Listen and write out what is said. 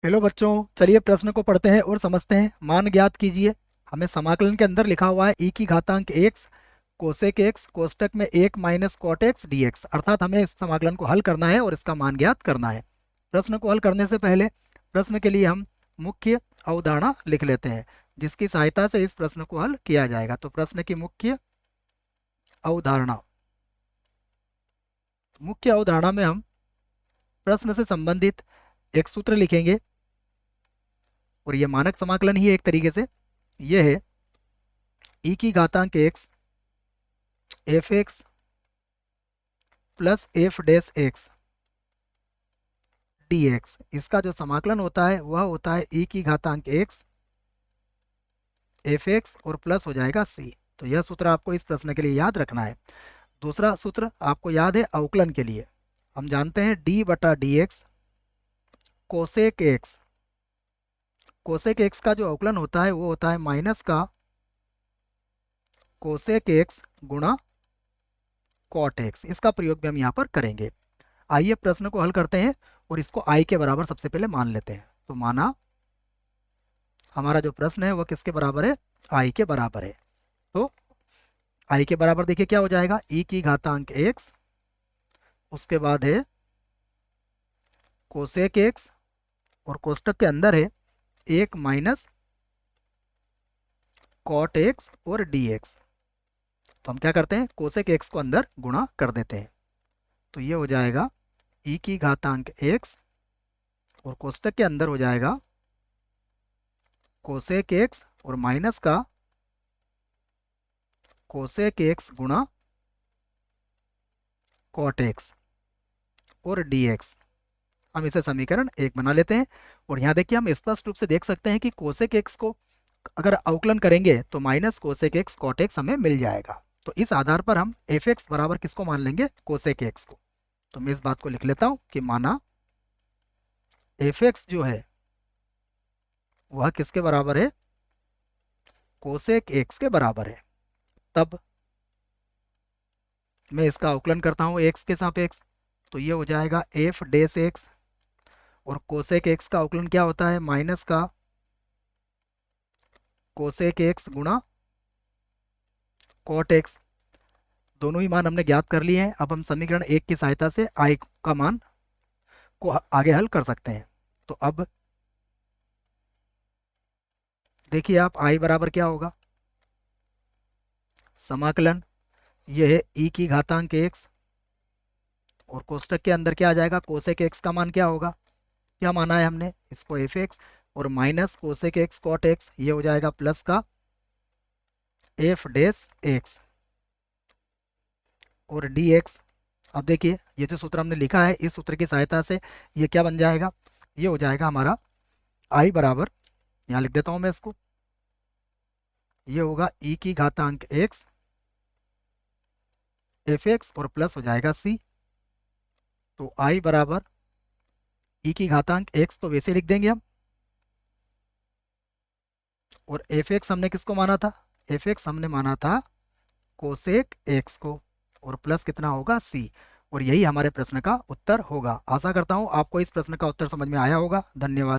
Hello बच्चों, चलिए प्रश्न को पढ़ते हैं और समझते हैं। मान ज्ञात कीजिए। हमें समाकलन के अंदर लिखा हुआ है ई की घातांक एक्स कोसेक एक्स कोष्टक में 1 minus cot x d x, अर्थात हमें इस समाकलन को हल करना है और इसका मान ज्ञात करना है। प्रश्न को हल करने से पहले प्रश्न के लिए हम मुख्य अवधारणा लिख लेते हैं, जिसकी सहायता से इस प्रश्न को हल किया जाएगा। तो प्रश्न की अवधारणा मुख्य अवधारणा में हम प्रश्न से संबंधित एक सूत्र लिखेंगे, और यह मानक समाकलन ही है एक तरीके से। यह है ई की घातांक x F x plus F dash x d x. इसका जो समाकलन होता है वह होता है ई की घातांक एक्स एफ एक्स और प्लस हो जाएगा सी। तो यह सूत्र आपको इस प्रश्न के लिए याद रखना है। दूसरा सूत्र आपको याद है अवकलन के लिए। हम जानते हैं डी बटा D x cosec x. Cosec x का जो अवकलन होता है वो होता है माइनस का कोसेक एक्स गुणा कॉट एक्स। इसका प्रयोग भी हम यहाँ पर करेंगे। आइए प्रश्न को हल करते हैं और इसको आई के बराबर सबसे पहले मान लेते हैं। तो माना हमारा जो प्रश्न है वह किसके बराबर है? आई के बराबर है। तो आई के बराबर देखिए क्या हो जाएगा, ई की घातांक एक्स, उसके बाद है कोसेक एक्स और कोष्टक के अंदर है 1 माइनस कॉट एक्स और डी एक्स। तो हम क्या करते हैं, कोसेक एक्स को अंदर गुणा कर देते हैं। तो ये हो जाएगा ई की घातांक एक्स और कोष्टक के अंदर हो जाएगा कोसेक एक्स और माइनस का कोसेक एक्स गुणा कॉट एक्स और डी एक्स। हम इसे समीकरण 1 बना लेते हैं। और यहाँ देखिए हम स्पष्ट रूप से देख सकते हैं कि कोसेक एक्स को अगर अवकलन करेंगे तो minus cosec x cot x हमें मिल जाएगा। तो इस आधार पर हम एफ एक्स बराबर किसको मान लेंगे? कोसेक एक्स को। तो मैं इस बात को लिख लेता हूं कि माना एफ एक्स जो है वह किसके बराबर है? कोसेक एक्स के बराबर है। तब मैं इसका अवकलन करता हूं एक्स के सापेक्ष। तो ये हो जाएगा एफ डैश एक्स, और कोसेक एक्स का अवकलन क्या होता है? माइनस का कोसेक एक्स गुणा कॉट एक्स। दोनों ही मान हमने ज्ञात कर लिए हैं। अब हम समीकरण 1 की सहायता से आई का मान को आगे हल कर सकते हैं। तो अब देखिए आप आई बराबर क्या होगा, समाकलन यह है ई की घातांक एक्स और कोष्टक के अंदर क्या आ जाएगा, कोसेक एक्स का मान क्या होगा, क्या माना है हमने इसको एफ एक्स, और minus cosec x cot x, ये हो जाएगा प्लस का एफ डैश एक्स और डी एक्स। अब देखिए ये जो सूत्र हमने लिखा है इस सूत्र की सहायता से ये क्या बन जाएगा, ये हो जाएगा हमारा आई बराबर, यहाँ लिख देता हूं मैं इसको, ये होगा ई की घातांक एक्स एफ एक्स और प्लस हो जाएगा सी। तो आई बराबर ई की घातांक एक्स तो वैसे लिख देंगे हम, और एफ एक्स हमने किसको माना था? एफ एक्स हमने माना था कोसेक एक्स को, और प्लस कितना होगा? सी। और यही हमारे प्रश्न का उत्तर होगा। आशा करता हूं आपको इस प्रश्न का उत्तर समझ में आया होगा। धन्यवाद।